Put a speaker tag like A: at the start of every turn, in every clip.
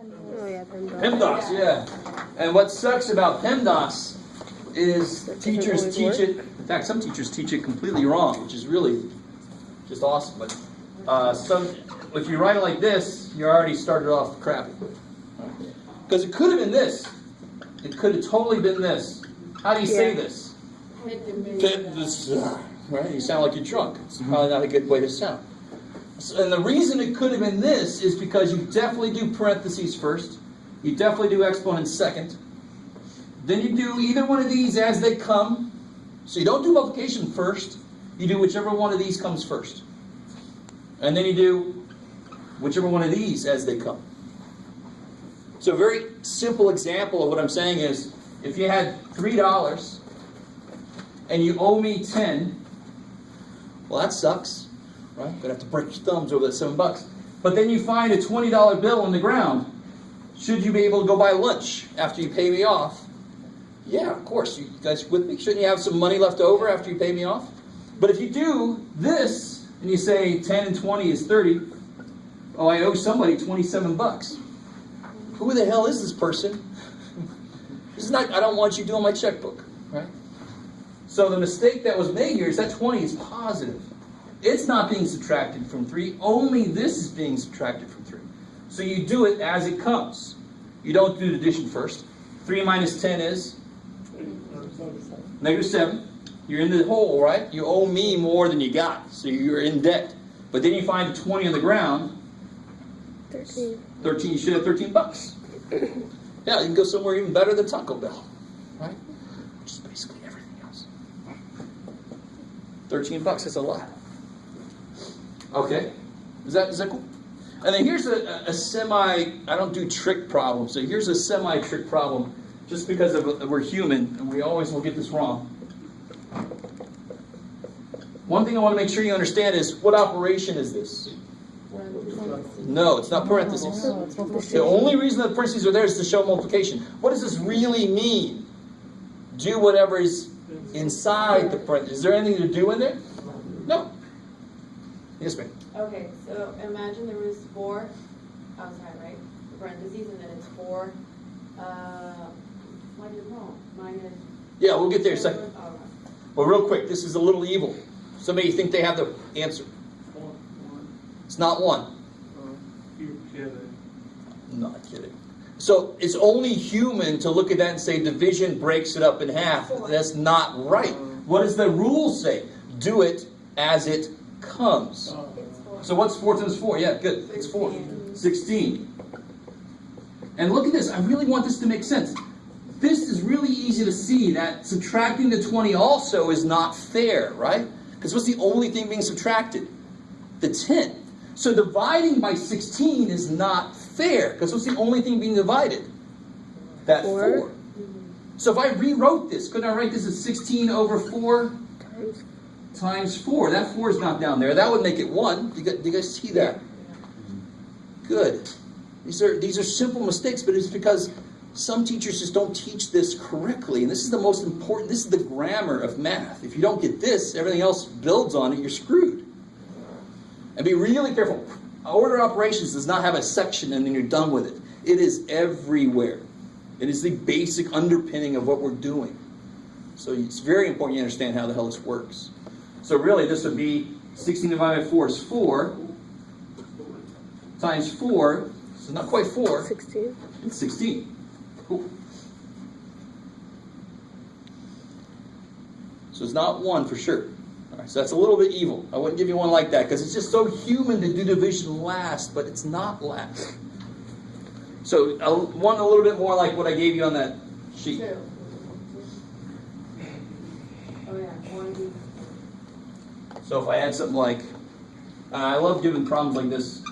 A: Oh yeah, PEMDAS.
B: PEMDAS, yeah. And what sucks about PEMDAS is teachers teach it. In fact, some teachers teach it completely wrong, which is really just awesome. But if you write it like this, you already started off crappy. Because it could have been this. It could have totally been this. How do you say this? Right? You sound like you're drunk. It's probably not a good way to sound. And the reason it could have been this is because you definitely do parentheses first. You definitely do exponents second. Then you do either one of these as they come. So you don't do multiplication first. You do whichever one of these comes first. And then you do whichever one of these as they come. So a very simple example of what I'm saying is, if you had $3 and you owe me 10, well, that sucks, right? You're gonna have to break your thumbs over that $7. But then you find a $20 bill on the ground. Should you be able to go buy lunch after you pay me off? Yeah, of course. You guys with me? Shouldn't you have some money left over after you pay me off? But if you do this and you say 10 and 20 is 30, oh, I owe somebody $27. Who the hell is this person? This is not. I don't want you doing my checkbook, right? So the mistake that was made here is that 20 is positive. It's not being subtracted from 3. Only this is being subtracted from 3. So you do it as it comes. You don't do the addition first. 3 minus 10 is? -7. You're in the hole, right? You owe me more than you got. So you're in debt. But then you find a 20 on the ground. 13. You should have $13. Yeah, you can go somewhere even better than Taco Bell, right? Which is basically everything else. $13, that's a lot. Okay, is that cool? And then here's a semi, I don't do trick problem, so here's a semi-trick problem, just because we're human, and we always will get this wrong. One thing I want to make sure you understand is, what operation is this? No, it's not parentheses. The only reason that parentheses are there is to show multiplication. What does this really mean? Do whatever is inside the parentheses. Is there anything to do in there? No. Yes, ma'am.
C: Okay, so imagine there was 4 outside, right? The parentheses, and then it's 4. What do you call minus?
B: Yeah, we'll get there in a second.
C: Oh, okay.
B: But real quick, this is a little evil. Somebody think they have the answer. It's not 1.
D: You're kidding.
B: I'm not kidding. So it's only human to look at that and say division breaks it up in half. That's not right. What does the rule say? Do it as it comes. So what's 4 times 4? Yeah, good. It's 4. 16. And look at this. I really want this to make sense. This is really easy to see that subtracting the 20 also is not fair, right? Because what's the only thing being subtracted? The 10. So dividing by 16 is not fair, because what's the only thing being divided? That 4. So if I rewrote this, couldn't I write this as 16 over 4 times 4? That 4 is not down there. That would make it 1. Do you guys see that? Good. These are simple mistakes, but it's because some teachers just don't teach this correctly. And this is the most important, this is the grammar of math. If you don't get this, everything else builds on it, you're screwed. And be really careful. Order operations does not have a section and then you're done with it. It is everywhere. It is the basic underpinning of what we're doing. So it's very important you understand how the hell this works. So really this would be 16 divided by 4 is 4 times 4. So not quite 4.
A: 16.
B: It's 16. Cool. So it's not 1 for sure. All right, so that's a little bit evil. I wouldn't give you one like that because it's just so human to do division last, but it's not last. So one a little bit more like what I gave you on that sheet.
C: 2. Oh yeah, 1.
B: So if I had something like, I love giving problems like this.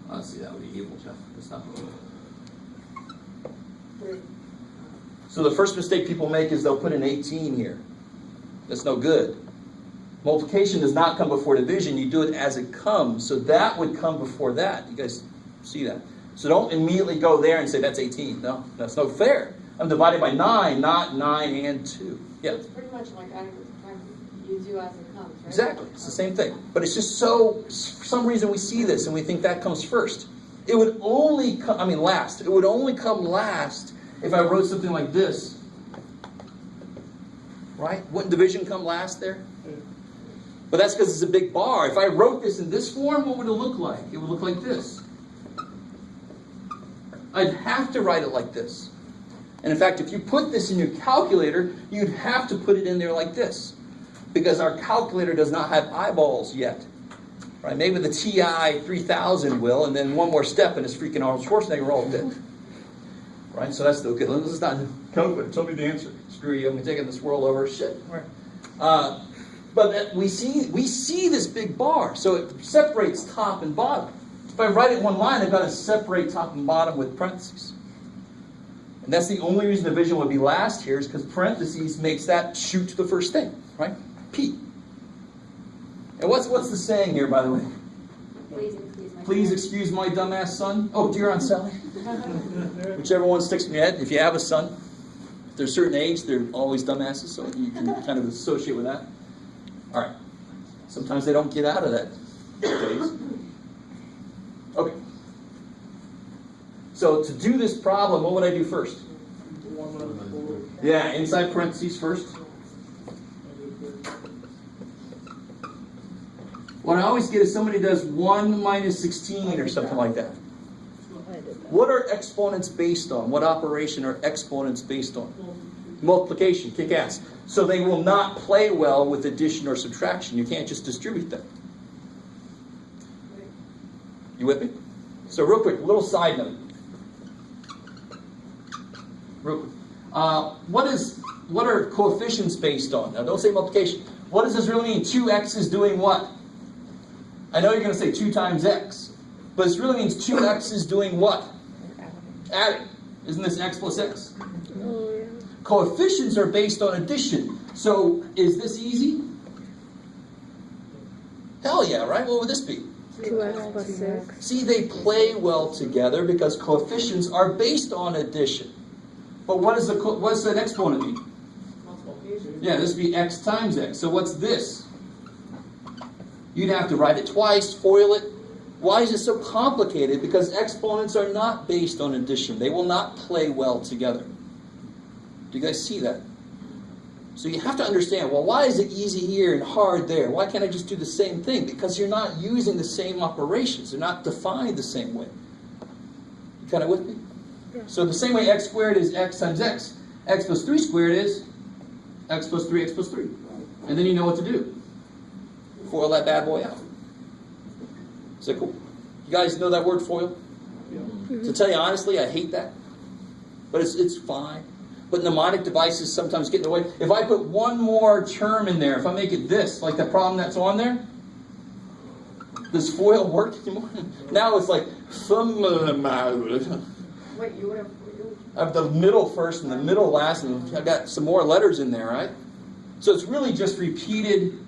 B: Let's see, that would be evil, Jeff. That's not good.
C: 3.
B: So the first mistake people make is they'll put an 18 here. That's no good. Multiplication does not come before division. You do it as it comes. So that would come before that. You guys see that? So don't immediately go there and say that's 18. No, that's no fair. I'm divided by 9, not 9 and 2. Yeah?
C: It's pretty much like I You do as it comes, right?
B: Exactly, it's the same thing. But it's just so, for some reason we see this and we think that comes first. It would only come, last. It would only come last if I wrote something like this. Right? Wouldn't division come last there? But that's because it's a big bar. If I wrote this in this form, what would it look like? It would look like this. I'd have to write it like this. And in fact, if you put this in your calculator, you'd have to put it in there like this. Because our calculator does not have eyeballs yet. Right? Maybe the TI 3000 will, and then one more step and it's freaking Arnold Schwarzenegger all dead. Right? So that's the okay. Let's not calculate. Tell me the answer. Screw you. I'm taking this world over. Shit. But we see this big bar, so it separates top and bottom. If I write it in one line, I've got to separate top and bottom with parentheses. And that's the only reason division would be last here, is because parentheses makes that shoot to the first thing, right? P. And what's the saying here, by the way? Please excuse my dumbass son. Oh, dear Aunt Sally. Whichever one sticks in your head. If you have a son, if they're a certain age, they're always dumbasses, so you can kind of associate with that. All right. Sometimes they don't get out of that phase. Okay. So to do this problem, what would I do first? Yeah, inside parentheses first. What I always get is somebody does 1 minus 16 or something like that. What are exponents based on? What operation are exponents based on? Multiplication, kick ass. So they will not play well with addition or subtraction. You can't just distribute them. You with me? So real quick, little side note. Real quick. What are coefficients based on? Now don't say multiplication. What does this really mean? 2x is doing what? I know you're going to say 2 times x. But this really means 2x is doing what? Adding. Isn't this x plus x? Coefficients are based on addition. So, is this easy? Hell yeah, right? What would this be?
A: 2x plus 6.
B: See, they play well together because coefficients are based on addition. But what's an exponent mean?
C: Multiplication.
B: Yeah, this would be x times x. So what's this? You'd have to write it twice, FOIL it. Why is it so complicated? Because exponents are not based on addition. They will not play well together. Do you guys see that? So you have to understand, well, why is it easy here and hard there? Why can't I just do the same thing? Because you're not using the same operations. They're not defined the same way. You kind of with me?
A: Yeah.
B: So the same way x squared is x times x, x plus 3 squared is x plus 3, x plus 3. And then you know what to do. FOIL that bad boy out. Is that cool? You guys know that word FOIL?
D: Yeah.
B: To tell you honestly, I hate that. But it's fine. But mnemonic devices sometimes get in the way. If I put one more term in there, if I make it this, like the problem that's on there, does FOIL work anymore? Now it's like,
C: Wait, you would have.
B: I have the middle first and the middle last, and I've got some more letters in there, right? So it's really just repeated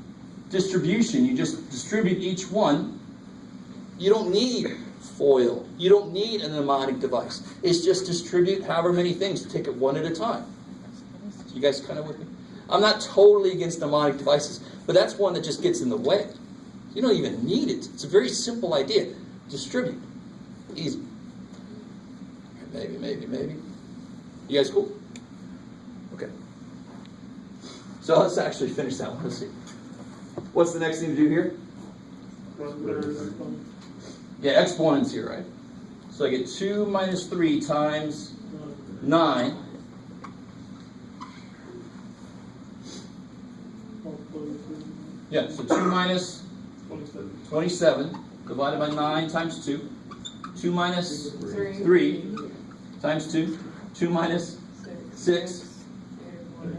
B: distribution. You just distribute each one. You don't need FOIL. You don't need a mnemonic device. It's just distribute however many things. Take it one at a time. You guys kind of with me? I'm not totally against mnemonic devices, but that's one that just gets in the way. You don't even need it. It's a very simple idea. Distribute. Easy. Maybe. You guys cool? Okay. So let's actually finish that one. Let's see. What's the next thing to do here? Yeah, exponents here, right? So I get 2 minus 3 times 9. Yeah, so 2 minus 27 divided by 9 times 2. 2 minus 3 times 2. 2 minus 6.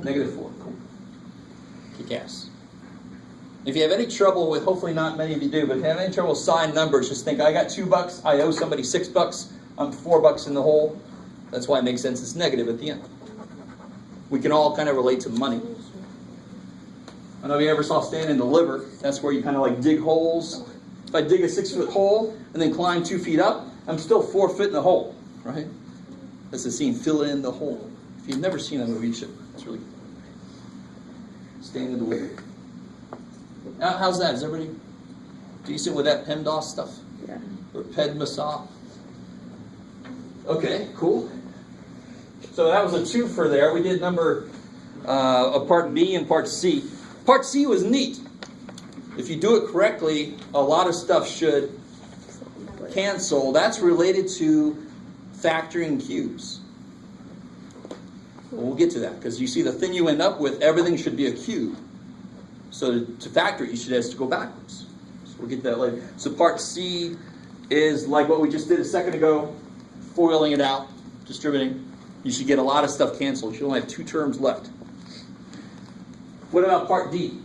B: Negative 4. Cool. Kick ass. If you have any trouble with, hopefully not many of you do, but if you have any trouble with side numbers, just think, I got $2, I owe somebody $6, I'm $4 in the hole. That's why it makes sense it's negative at the end. We can all kind of relate to money. I don't know if you ever saw Stand and Deliver. That's where you kind of like dig holes. If I dig a 6-foot hole and then climb 2 feet up, I'm still 4 feet in the hole, right? That's the scene, fill in the hole. If you've never seen that movie, you should. It's really good. Stand and Deliver. How's that? Is everybody decent with that PEMDAS stuff?
A: Yeah.
B: Or PEDMASOP? Okay, cool. So that was a twofer there. We did part B and part C. Part C was neat. If you do it correctly, a lot of stuff should cancel. That's related to factoring cubes. We'll get to that, because you see the thing you end up with, everything should be a cube. So to factor it, you should have to go backwards. So we'll get to that later. So part C is like what we just did a second ago, foiling it out, distributing. You should get a lot of stuff canceled. You should only have 2 terms left. What about part D?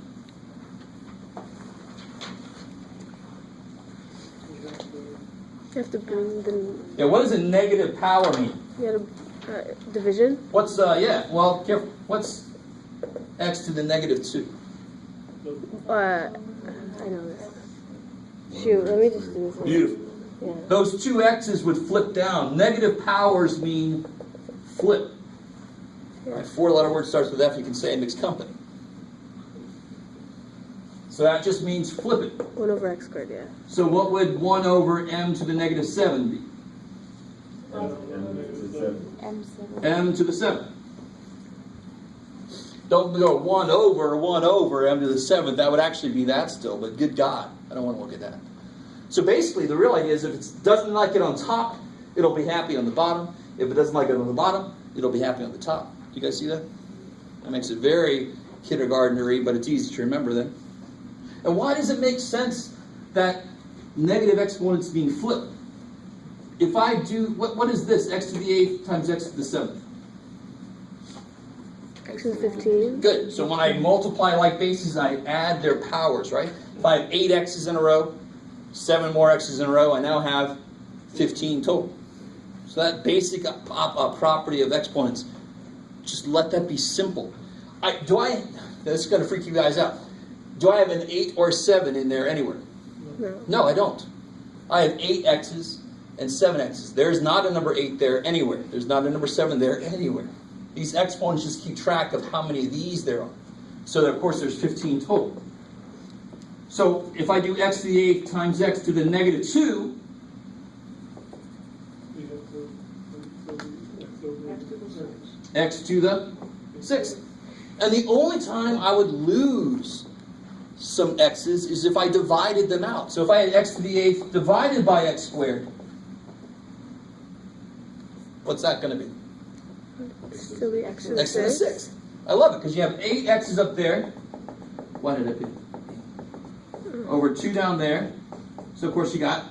A: You have to bring the.
B: Yeah, what does a negative power mean?
A: You have division.
B: What's, well, careful. What's x to the negative 2?
A: I know this. Shoot, let me just do this one.
B: Beautiful.
A: Yeah.
B: Those 2 x's would flip down. Negative powers mean flip.
A: Yeah.
B: Right, 4-letter word starts with F, you can say in mixed company. So that just means flip it.
A: 1 over x squared, yeah.
B: So what would 1 over m to the negative 7 be? M to the 7. Don't go 1 over m to the 7th. That would actually be that still, but good God, I don't want to look at that. So basically, the real idea is if it doesn't like it on top, it'll be happy on the bottom. If it doesn't like it on the bottom, it'll be happy on the top. Do you guys see that? That makes it very kindergartnery, but it's easy to remember then. And why does it make sense that negative exponents being flipped? If I do, what is this? X to the 8th times x to the 7th.
A: X is 15.
B: Good. So when I multiply like bases, I add their powers, right? If I have 8 x's in a row, 7 more x's in a row, I now have 15 total. So that basic property of exponents, just let that be simple. This is going to freak you guys out. Do I have an 8 or 7 in there anywhere?
A: No.
B: No, I don't. I have 8 x's and 7 x's. There's not a number 8 there anywhere. There's not a number 7 there anywhere. These exponents just keep track of how many of these there are. So that, of course, there's 15 total. So if I do x to the 8th times x to the negative 2, x to the 6th. And the only time I would lose some x's is if I divided them out. So if I had x to the 8th divided by x squared, what's that going to be?
A: Still be x to the
B: X to the
A: 6th.
B: 6th. I love it because you have 8 x's up there. What did it be? Over 2 down there. So of course you got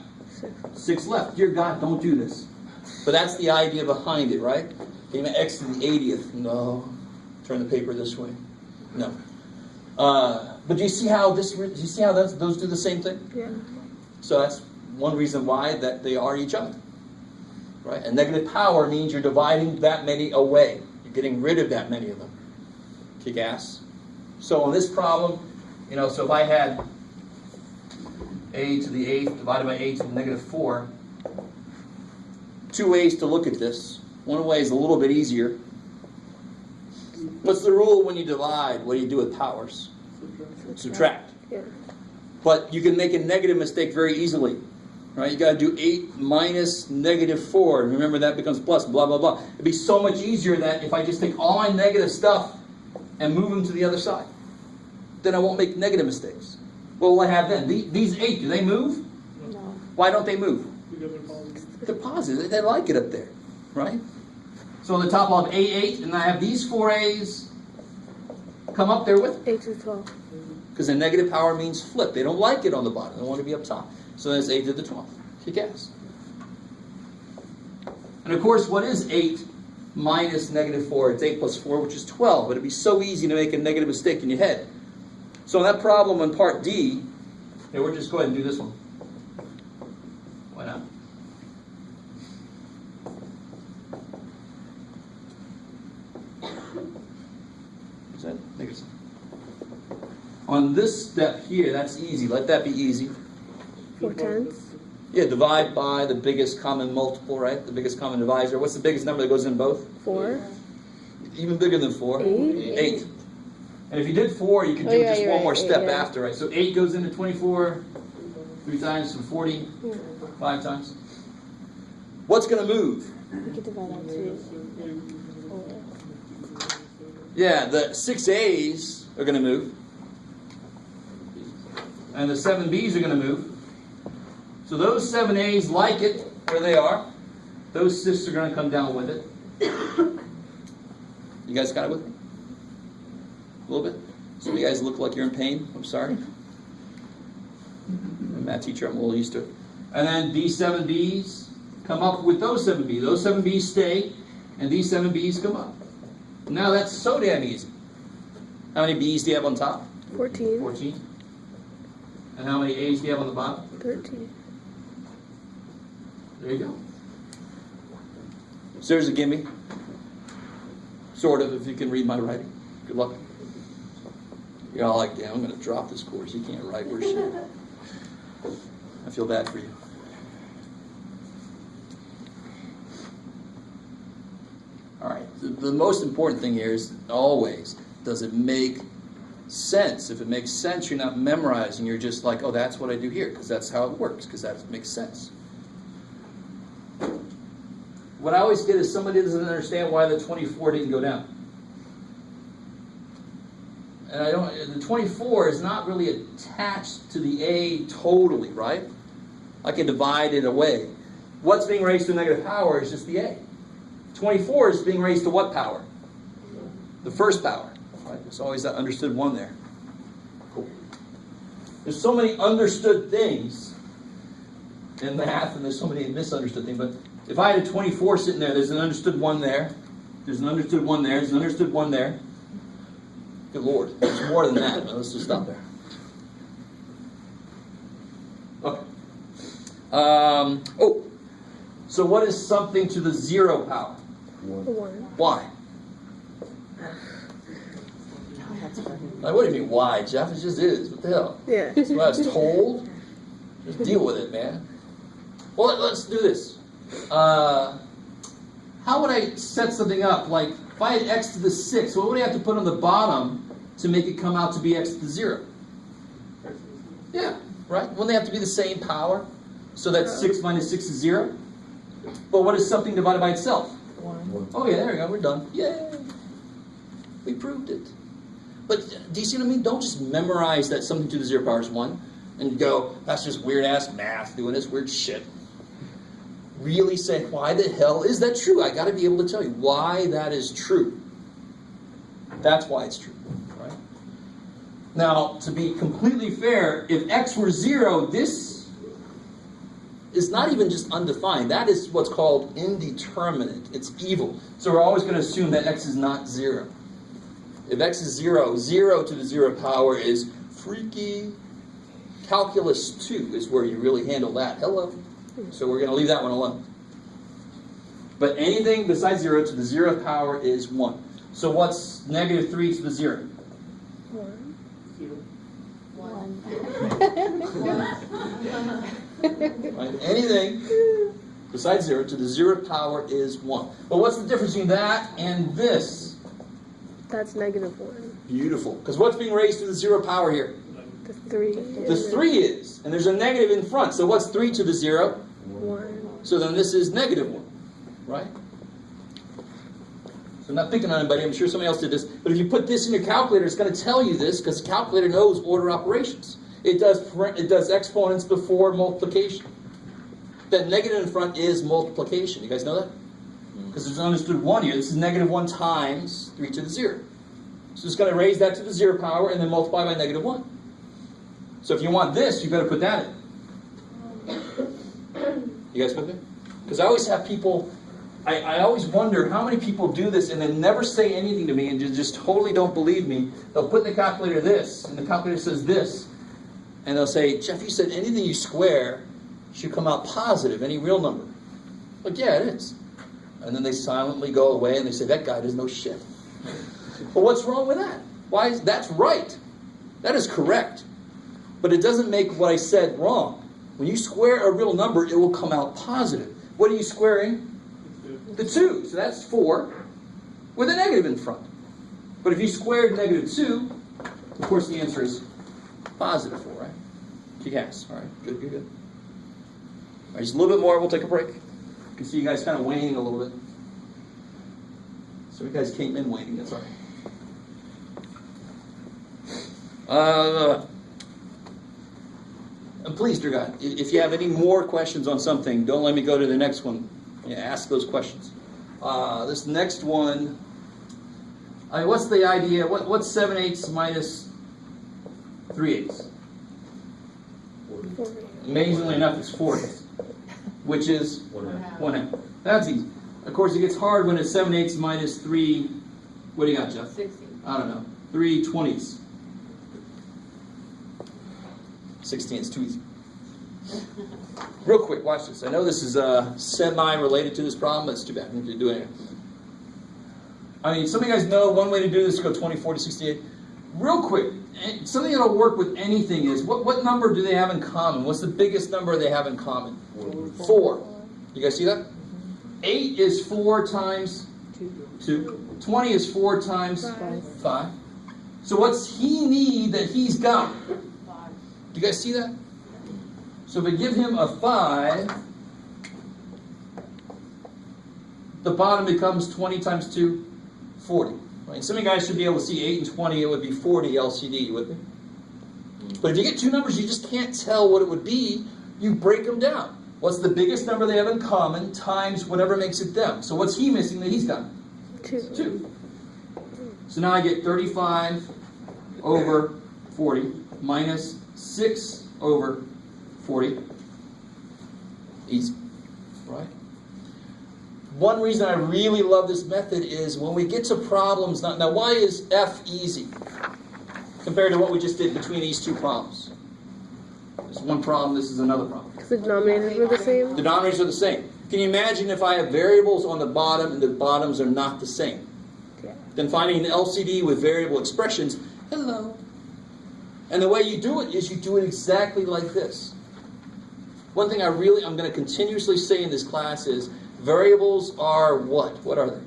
B: 6 left. Dear God, don't do this. But that's the idea behind it, right? X to the 80th. No. Turn the paper this way. No. But do you see how those do the same thing?
A: Yeah.
B: So that's one reason why that they are each other. Right? And negative power means you're dividing that many away. You're getting rid of that many of them. Kick ass. So on this problem, so if I had a to the 8th divided by a to the negative 4, 2 ways to look at this. One way is a little bit easier. What's the rule when you divide? What do you do with powers? Subtract.
A: Yeah.
B: But you can make a negative mistake very easily. Right? You got to do 8 minus negative 4. Remember that becomes plus, blah, blah, blah. It'd be so much easier that if I just take all my negative stuff and move them to the other side. Then I won't make negative mistakes. What will I have then? These 8, do they move?
C: No.
B: Why don't they move? They're positive. They like it up there. Right? So on the top I'll have A8, and I have these 4 A's come up there with it.
A: 8 to the 12.
B: Because the negative power means flip. They don't like it on the bottom. They want to be up top. So that's 8 to the 12th. Kick ass. And of course, what is 8 minus negative 4? It's 8 plus 4, which is 12. But it'd be so easy to make a negative mistake in your head. So in that problem on part D, we'll just go ahead and do this one. Why not? Is that negative? On this step here, that's easy. Let that be easy.
A: 4 tenths.
B: Yeah, divide by the biggest common multiple, right? The biggest common divisor. What's the biggest number that goes in both?
A: 4.
B: Even bigger than 4.
A: 8.
B: 8. And if you did 4, you could
A: Oh,
B: do
A: yeah,
B: just
A: you're
B: one more
A: right,
B: step
A: yeah.
B: after, right? So 8 goes into 24, 3 times, so 40, 5 times. What's going to move?
A: We could divide that too.
B: Yeah, the 6 A's are going to move. And the 7 B's are going to move. So those 7 A's like it where they are. Those 6 are going to come down with it. You guys got it with me? A little bit? Some of you guys look like you're in pain. I'm sorry. I'm a math teacher. I'm a little used to it. And then these 7 B's come up with those 7 B's. Those 7 B's stay, and these 7 B's come up. Now that's so damn easy. How many B's do you have on top?
A: 14.
B: 14. And how many A's do you have on the bottom?
A: 13.
B: There you go. So there's a gimme. Sort of, if you can read my writing. Good luck. You're all like, yeah, I'm going to drop this course. You can't write worse shit. I feel bad for you. All right. The most important thing here is always, does it make sense? If it makes sense, you're not memorizing. You're just like, oh, that's what I do here, because that's how it works, because that makes sense. What I always get is somebody doesn't understand why the 24 didn't go down. And the 24 is not really attached to the A totally, right? I can divide it away. What's being raised to a negative power is just the A. 24 is being raised to what power? The first power. Right? There's always that understood 1 there. Cool. There's so many understood things in math, and there's so many misunderstood things, but if I had a 24 sitting there, there's an understood 1 there, there's an understood 1 there, there's an understood 1 there. Good Lord, there's more than that, but let's just stop there. Okay. So what is something to the 0 power?
A: 1.
B: Why? Like, what do you mean, why, Jeff? It just is. What the hell?
A: Yeah.
B: That's what I was told. Just deal with it, man. Well, let's do this. How would I set something up? Like, if I had x to the 6, what would I have to put on the bottom to make it come out to be x to the 0? Yeah, right? Wouldn't they have to be the same power? So that 6 minus 6 is 0? But what is something divided by itself?
A: 1.
B: Oh yeah, there we go, we're done. Yay! We proved it. But do you see what I mean? Don't just memorize that something to the 0 power is 1 and go, that's just weird-ass math doing this weird shit. Really say, why the hell is that true? I got to be able to tell you why that is true. That's why it's true, right? Now, to be completely fair, if x were 0, this is not even just undefined. That is what's called indeterminate. It's evil. So we're always going to assume that x is not 0. If x is 0, 0 to the 0 power is freaky. Calculus 2 is where you really handle that. Hello. So we're going to leave that one alone. But anything besides 0 to the 0th power is 1. So what's negative 3 to the 0?
A: 1.
C: 1.
B: Right? Anything besides 0 to the 0th power is 1. But what's the difference between that and this?
A: That's negative 1.
B: Beautiful. Because what's being raised to the 0 power here?
A: The 3.
B: The 3 is. And there's a negative in front. So what's 3 to the 0?
A: 1.
B: So then this is negative 1. Right? So I'm not picking on anybody. I'm sure somebody else did this. But if you put this in your calculator, it's going to tell you this because the calculator knows order operations. It does exponents before multiplication. That negative in front is multiplication. You guys know that? Because there's an understood 1 here. This is negative 1 times 3 to the 0. So it's going to raise that to the 0 power and then multiply by negative 1. So if you want this, you've got to put that in. You guys with me? Because I always have people, I always wonder how many people do this and then never say anything to me and just totally don't believe me. They'll put in the calculator this, and the calculator says this. And they'll say, Jeff, you said anything you square should come out positive, any real number. Like, yeah, it is. And then they silently go away and they say, that guy doesn't know shit. Well, what's wrong with that? That's right. That is correct. But it doesn't make what I said wrong. When you square a real number, it will come out positive. What are you squaring? The 2. So that's 4 with a negative in front. But if you squared negative 2, Of course, the answer is positive 4, right? Kick ass. All right, good, good, good. All right, just a little bit more. We'll take a break. You can see you guys kind of waning a little bit. So you guys came in waning. That's all right. And please, dear God, if you have any more questions on something, don't let me go to the next one. Yeah, ask those questions. This next one, what's the idea? What's 7/8 minus 3/8?
A: 40.
B: Amazingly enough, it's 40, which is 1/2. That's easy. Of course, it gets hard when it's 7/8 minus 3. What do you got, Jeff?
C: 60.
B: I don't know. 3/20. 16 is too easy. Real quick, watch this. I know this is semi-related to this problem, but it's too bad. I need to do it anyway. I mean, some of you guys know one way to do this is go 24 to 68. Real quick, something that'll work with anything is, what number do they have in common? What's the biggest number they have in common? 4. You guys see that? 8 is 4 times 2. 20 is 4 times 5. So what's he need that he's got? Do you guys see that? So if I give him a 5, the bottom becomes 20 times 2, 40. Right? Some of you guys should be able to see 8 and 20, it would be 40 LCD, would it? But if you get two numbers you just can't tell what it would be, you break them down. What's the biggest number they have in common times whatever makes it them? So what's he missing that he's got? 2. So now I get 35 over 40 minus 6 over 40. Easy, right? One reason I really love this method is when we get to problems, now why is F easy compared to what we just did between these two problems? This is one problem, this is another problem.
A: Because the denominators were the same?
B: The denominators are the same. Can you imagine if I have variables on the bottom and the bottoms are not the same?
A: Yeah.
B: Then finding an LCD with variable expressions, hello. And the way you do it is you do it exactly like this. One thing I'm going to continuously say in this class is variables are what? What are they?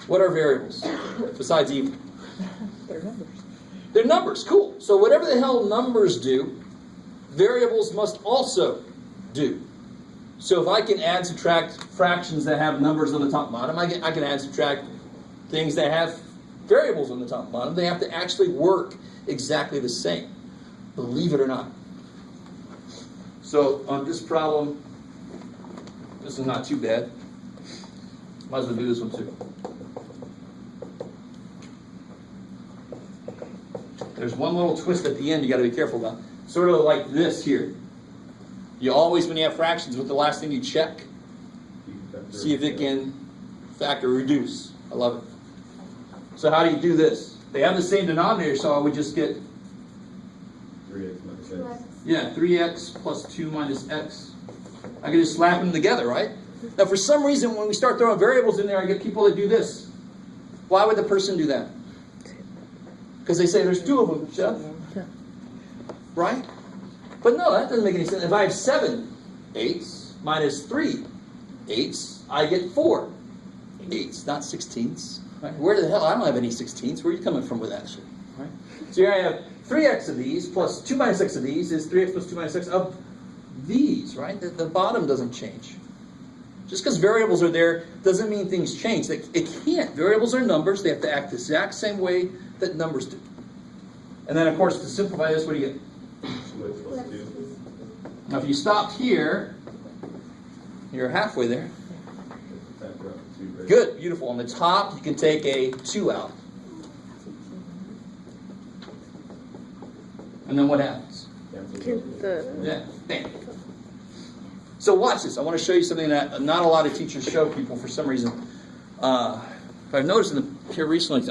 B: What are variables besides evil?
E: They're numbers.
B: They're numbers, cool. So whatever the hell numbers do, variables must also do. So if I can add, subtract fractions that have numbers on the top and bottom, I can add, subtract things that have variables on the top and bottom. They have to actually work exactly the same, believe it or not. So on this problem, this is not too bad. Might as well do this one too. There's one little twist at the end you got to be careful about. Sort of like this here. You always, when you have fractions, what's the last thing you check? See if it can factor reduce. I love it. So how do you do this? They have the same denominator, so I would just get
F: 3x minus x.
B: Yeah, 3x plus 2 minus x. I can just slap them together, right? Now, for some reason, when we start throwing variables in there, I get people that do this. Why would the person do that? Because they say there's 2 of them, Jeff. Right? But no, that doesn't make any sense. If I have 7 8s minus 3 8s, I get 4 8s, not 16s. Right? Where the hell? I don't have any 16s. Where are you coming from with that shit? Right? So here I have 3x of these plus 2 minus x of these is 3x plus 2 minus x of these, right? The bottom doesn't change. Just because variables are there doesn't mean things change. It can't. Variables are numbers. They have to act the exact same way that numbers do. And then, of course, to simplify this, what do you get?
F: 2x plus 2.
B: Now, if you stopped here, you're halfway there.
F: Factor out the 2, right?
B: Good, beautiful. On the top, you can take a 2 out. And then what happens? Yeah, bam. So watch this. I want to show you something that not a lot of teachers show people for some reason. I've noticed here recently,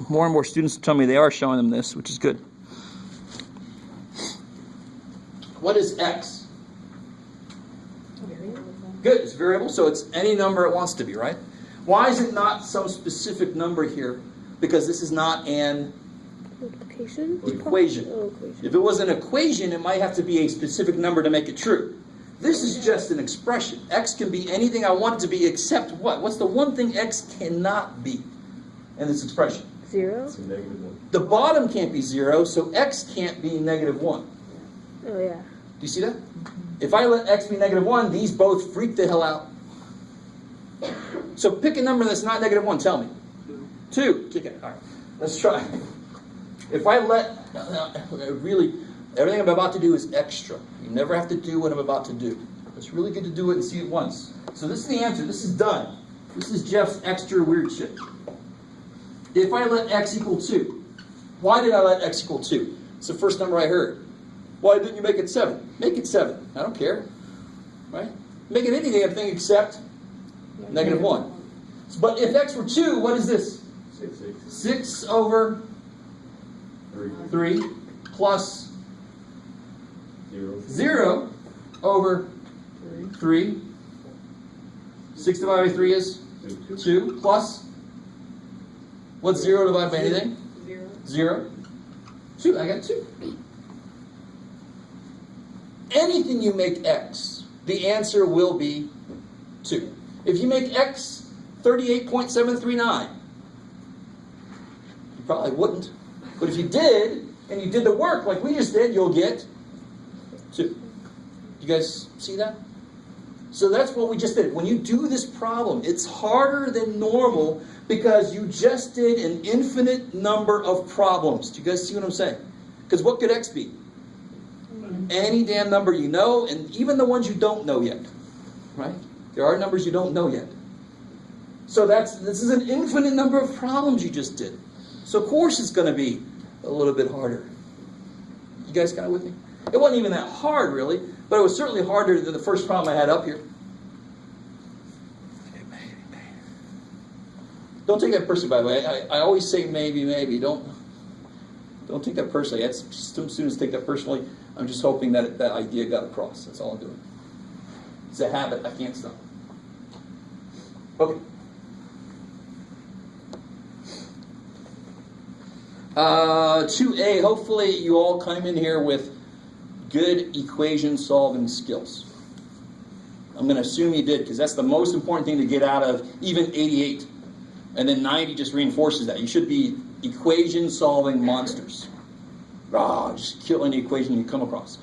B: more and more students tell me they are showing them this, which is good. What is x? Good, it's variable, so it's any number it wants to be, right? Why is it not some specific number here? Because this is not an
A: Multiplication?
B: equation.
A: Oh, equation.
B: If it was an equation, it might have to be a specific number to make it true. This is just an expression. X can be anything I want it to be except what? What's the one thing x cannot be in this expression?
A: 0?
F: It's a negative 1.
B: The bottom can't be 0, so x can't be negative 1.
A: Oh, yeah.
B: Do you see that? If I let x be negative 1, these both freak the hell out. So pick a number that's not negative 1. Tell me. 2. Okay, all right. Let's try. If I let, really, everything I'm about to do is extra. You never have to do what I'm about to do. It's really good to do it and see it once. So this is the answer. This is done. This is Jeff's extra weird shit. If I let x equal 2, why did I let x equal 2? It's the first number I heard. Why didn't you make it 7? Make it 7. I don't care. Right? Make it any damn thing except negative 1. But if x were 2, what is this? 6 over 3 plus 0 over 3. 6 divided by 3 is 2 plus, what's 0 divided by anything? 0. 2. I got 2. Anything you make x, the answer will be 2. If you make x 38.739, you probably wouldn't. But if you did, and you did the work like we just did, you'll get 2. You guys see that? So that's what we just did. When you do this problem, it's harder than normal because you just did an infinite number of problems. Do you guys see what I'm saying? Because what could x be? Any damn number you know, and even the ones you don't know yet. Right? There are numbers you don't know yet. So this is an infinite number of problems you just did. So of course it's going to be a little bit harder. You guys kind of with me? It wasn't even that hard, really, but it was certainly harder than the first problem I had up here. Don't take that personally, by the way. I always say maybe. Don't take that personally. Some students take that personally. I'm just hoping that that idea got across. That's all I'm doing. It's a habit. I can't stop. Okay. 2A, hopefully you all come in here with good equation solving skills. I'm going to assume you did, because that's the most important thing to get out of even 88. And then 90 just reinforces that. You should be equation solving monsters. Just kill any equation you come across.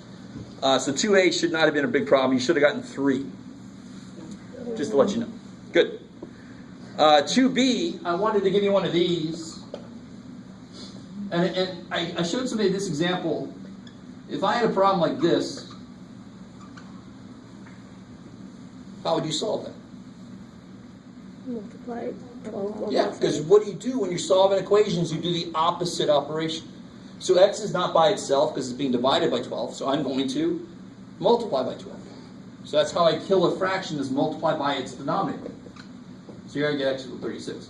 B: So 2A should not have been a big problem. You should have gotten 3. Just to let you know. Good. 2B, I wanted to give you one of these. And I showed somebody this example. If I had a problem like this, how would you solve that?
A: Multiply 12.
B: Yeah, because what do you do when you're solving equations? You do the opposite operation. So x is not by itself because it's being divided by 12, so I'm going to multiply by 12. So that's how I kill a fraction, is multiply by its denominator. So here I get x equals 36.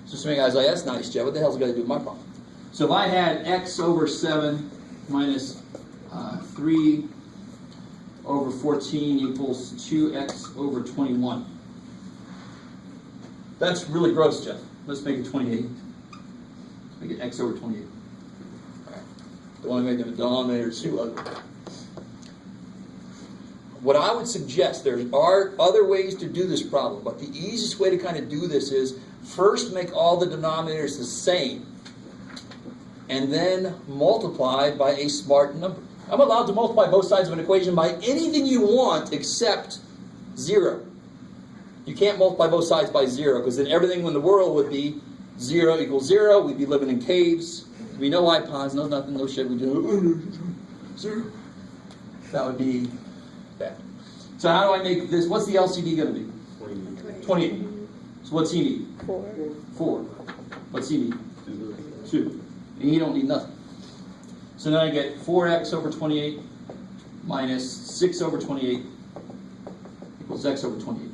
B: So some guys are like, that's nice, Jeff. What the hell's it got to do with my problem? So if I had x over 7 minus 3 over 14 equals 2x over 21. That's really gross, Jeff. Let's make it 28. Let's make it x over 28. All right. Don't want to make the denominator too ugly. What I would suggest, there are other ways to do this problem, but the easiest way to kind of do this is first make all the denominators the same, and then multiply by a smart number. I'm allowed to multiply both sides of an equation by anything you want except 0. You can't multiply both sides by 0, because then everything in the world would be 0 equals 0. We'd be living in caves. There'd be no iPods, no nothing, no shit. We do 0. That would be bad. So how do I make this? What's the LCD going to be? 28. So what's he need? 4. What's he need? 2. And you don't need nothing. So now I get 4x over 28 minus 6 over 28 equals x over 28.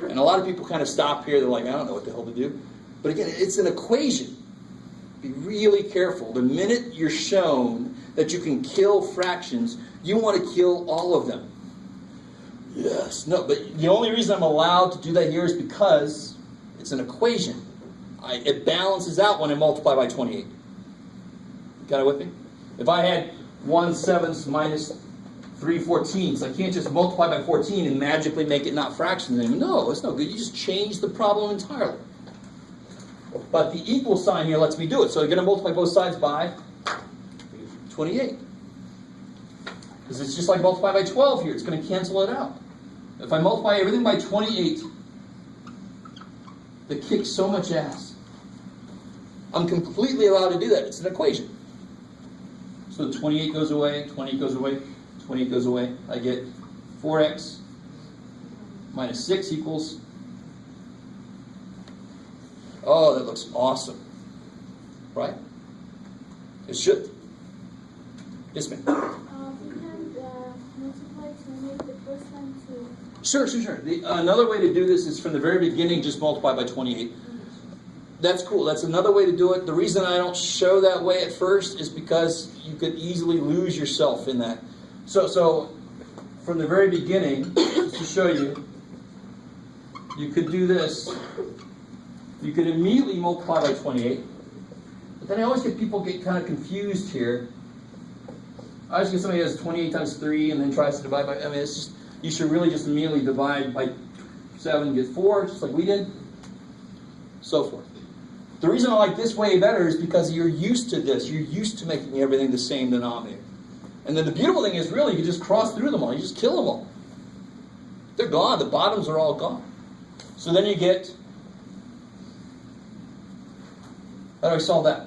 B: And a lot of people kind of stop here. They're like, I don't know what the hell to do. But again, it's an equation. Be really careful. The minute you're shown that you can kill fractions, you want to kill all of them. Yes. No, but the only reason I'm allowed to do that here is because it's an equation. It balances out when I multiply by 28. Got it with me? If I had 1/7 minus 3/14, I can't just multiply by 14 and magically make it not fractions anymore. No, it's no good. You just change the problem entirely. But the equal sign here lets me do it. So you're going to multiply both sides by 28. Because it's just like multiply by 12 here. It's going to cancel it out. If I multiply everything by 28, that kicks so much ass. I'm completely allowed to do that. It's an equation. So 28 goes away, 28 goes away, 28 goes away. I get 4x minus 6 equals... Oh, that looks awesome. Right? It should. Yes, ma'am.
E: We can multiply to make the first one to...
B: Sure. Another way to do this is from the very beginning, just multiply by 28. That's cool. That's another way to do it. The reason I don't show that way at first is because you could easily lose yourself in that. So from the very beginning, just to show you, you could do this. You could immediately multiply by 28. But then I always get people get kind of confused here. I always get somebody who has 28 times 3 and then tries to divide by... I mean, it's just... You should really just immediately divide by 7 and get 4, just like we did. So forth. The reason I like this way better is because you're used to this. You're used to making everything the same denominator. And then the beautiful thing is really you just cross through them all. You just kill them all. They're gone. The bottoms are all gone. So then you get... How do I solve that?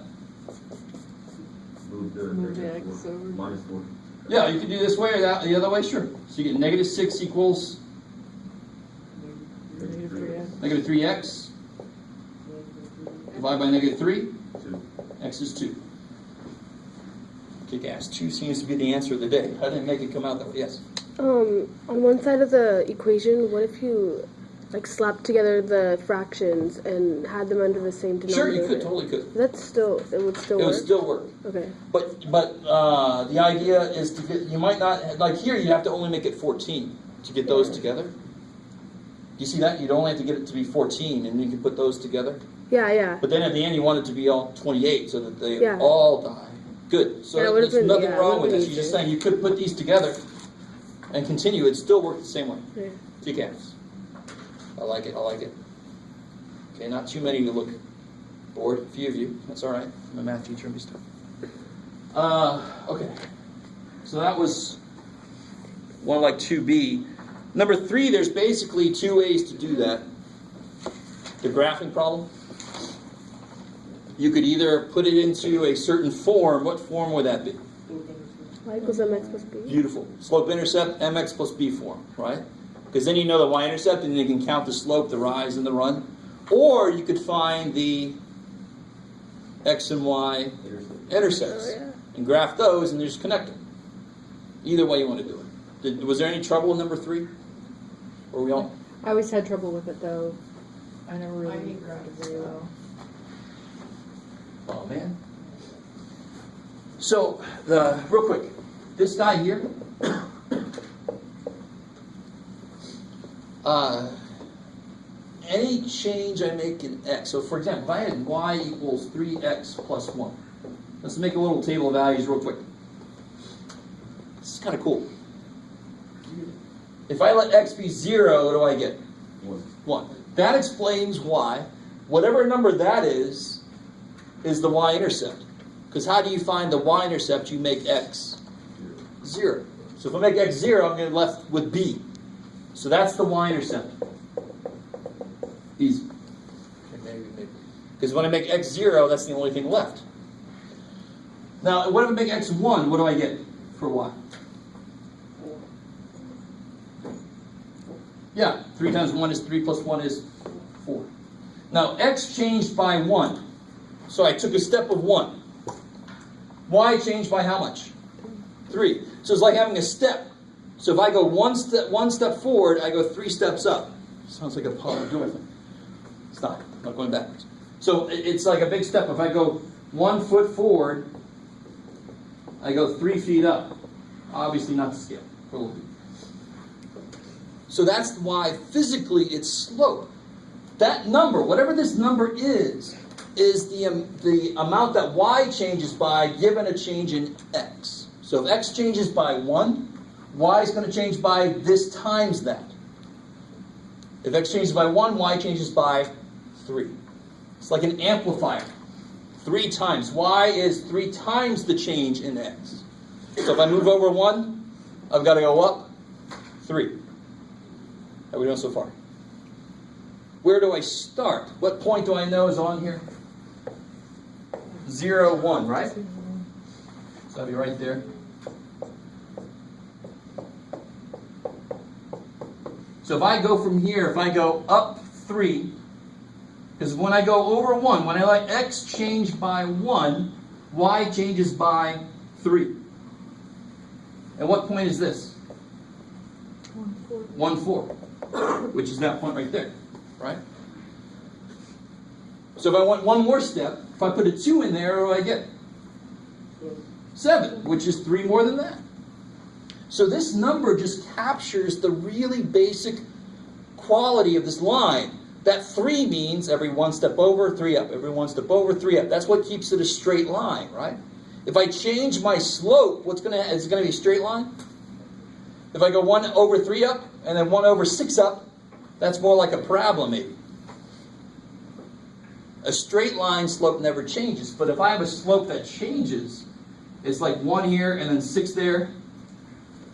F: Move the x over. Minus 4.
B: Yeah, you can do this way or that, the other way, sure. So you get negative 6 equals negative 3x. Divide by negative 3.
F: 2.
B: X is 2. Kick ass. 2 seems to be the answer of the day. I didn't make it come out that way. Yes?
A: On one side of the equation, what if you slapped together the fractions and had them under the same denominator?
B: Sure, you could, totally could.
A: It would still
B: It
A: work?
B: would still work.
A: Okay.
B: But the idea is to get, you might not, like here, you have to only make it 14 to get those together. Do you see that? You'd only have to get it to be 14 and you can put those together.
A: Yeah.
B: But then at the end, you want it to be all 28 so that they
A: Yeah.
B: all die. Good. So
A: Yeah, it would've
B: there's
A: been-
B: nothing
A: yeah, it
B: wrong
A: would've
B: with
A: been
B: this. You're just
A: easier.
B: saying you could put these together and continue. It'd still work the same way.
A: Yeah.
B: Kick ass. I like it. Okay, not too many to look bored. A few of you. That's all right. I'm a math teacher. I'm used to it. Okay. So that was one like 2B. Number 3, there's basically 2 ways to do that. The graphing problem. You could either put it into a certain form. What form would that be?
A: Y equals mx plus b.
B: Beautiful. Slope-intercept, mx plus b form, right? Because then you know the y-intercept and you can count the slope, the rise, and the run. Or you could find the x and y intercepts
A: Oh, yeah.
B: and graph those and just connect them. Either way you want to do it. Was there any trouble in number 3? Or we all?
G: I always had trouble with it though. I never
C: I
G: really
C: hate
G: did
C: graphs.
G: very well.
B: Oh man. So real quick, this guy here. Any change I make in x, so for example, if I had y equals 3x plus 1, let's make a little table of values real quick. This is kind of cool. If I let x be 0, what do I get? 1. That explains why whatever number that is the y-intercept. Because how do you find the y-intercept? You make x 0. So if I make x 0, I'm going to be left with b. So that's the y-intercept. Easy. Okay, maybe. Because when I make x 0, that's the only thing left. Now, what if I make x 1? What do I get for y? Yeah, 3 times 1 is 3 plus 1 is 4. Now, x changed by 1. So I took a step of 1. Y changed by how much? 3. So it's like having a step. So if I go one step forward, I go 3 steps up. Sounds like a power doing thing. It's not. I'm not going backwards. So it's like a big step. If I go 1 foot forward, I go 3 feet up. Obviously not to scale. A little bit. So that's why physically it's slope. That number, whatever this number is the amount that y changes by given a change in x. So if x changes by 1, y is going to change by this times that. If x changes by 1, y changes by 3. It's like an amplifier. 3 times. Y is 3 times the change in x. So if I move over 1, I've got to go up 3. How are we doing so far? Where do I start? What point do I know is on here? 0, 1, right? So I'll be right there. So if I go from here, if I go up 3, because when I go over 1, when I let x change by 1, y changes by 3. And what point is this? 1, 4. Which is that point right there, right? So if I want one more step, if I put a 2 in there, what do I get? 7, which is 3 more than that. So this number just captures the really basic quality of this line. That 3 means every 1 step over, 3 up. Every 1 step over, 3 up. That's what keeps it a straight line, right? If I change my slope, is it going to be a straight line? If I go 1 over 3 up, and then 1 over 6 up, that's more like a parabola maybe. A straight line slope never changes. But if I have a slope that changes, it's like 1 here and then 6 there,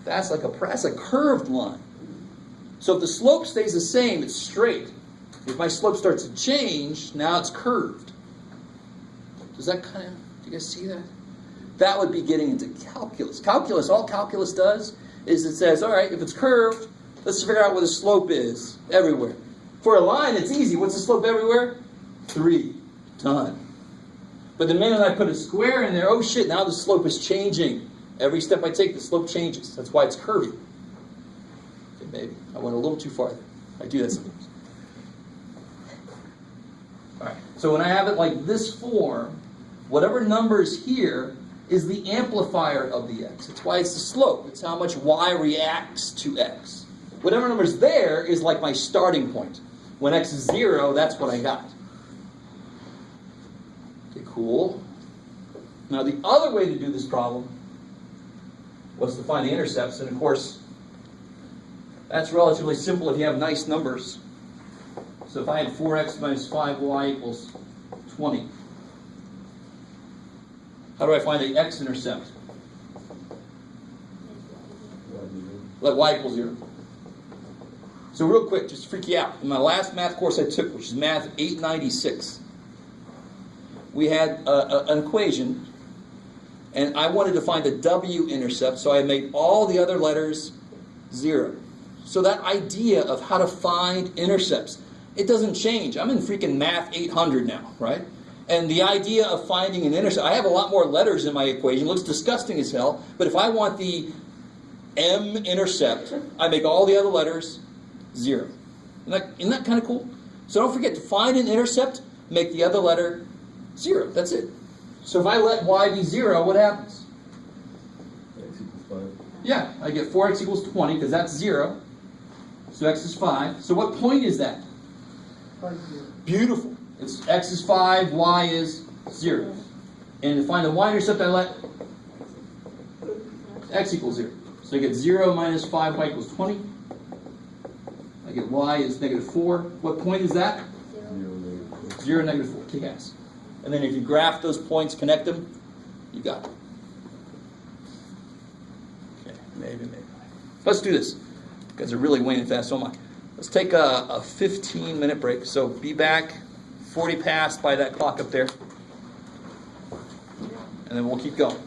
B: that's a curved line. So if the slope stays the same, it's straight. If my slope starts to change, now it's curved. Does that do you guys see that? That would be getting into calculus. All calculus does is it says, all right, if it's curved, let's figure out what the slope is everywhere. For a line, it's easy. What's the slope everywhere? 3. Done. But the minute I put a square in there, oh shit, now the slope is changing. Every step I take, the slope changes. That's why it's curvy. Okay, maybe. I went a little too far there. I do that sometimes. All right. So when I have it like this form, whatever number is here is the amplifier of the x. It's why it's the slope. It's how much y reacts to x. Whatever number is there is like my starting point. When x is 0, that's what I got. Okay, cool. Now the other way to do this problem was to find the intercepts, and of course, that's relatively simple if you have nice numbers. So if I had 4x minus 5y equals 20, how do I find the x-intercept? Let y equal 0. So real quick, just to freak you out, in my last math course I took, which is Math 896, we had an equation, and I wanted to find the w-intercept, so I made all the other letters 0. So that idea of how to find intercepts, it doesn't change. I'm in freaking Math 800 now, right? And the idea of finding an intercept, I have a lot more letters in my equation. It looks disgusting as hell. But if I want the m-intercept, I make all the other letters 0. Isn't that kind of cool? So don't forget, to find an intercept, make the other letter 0. That's it. So if I let y be 0, what happens?
F: X equals 5.
B: Yeah, I get 4x equals 20, because that's 0. So x is 5. So what point is that?
D: 5, 0.
B: Beautiful. It's x is 5, y is 0. And to find the y-intercept, I let x equals 0. So I get 0 minus 5y equals 20. I get y is negative 4. What point is that? 0, negative 4. Kick-ass. And then if you graph those points, connect them, you got it. Okay, maybe. Let's do this. You guys are really waning fast, so am I. Let's take a 15-minute break. So be back 40 past by that clock up there. And then we'll keep going.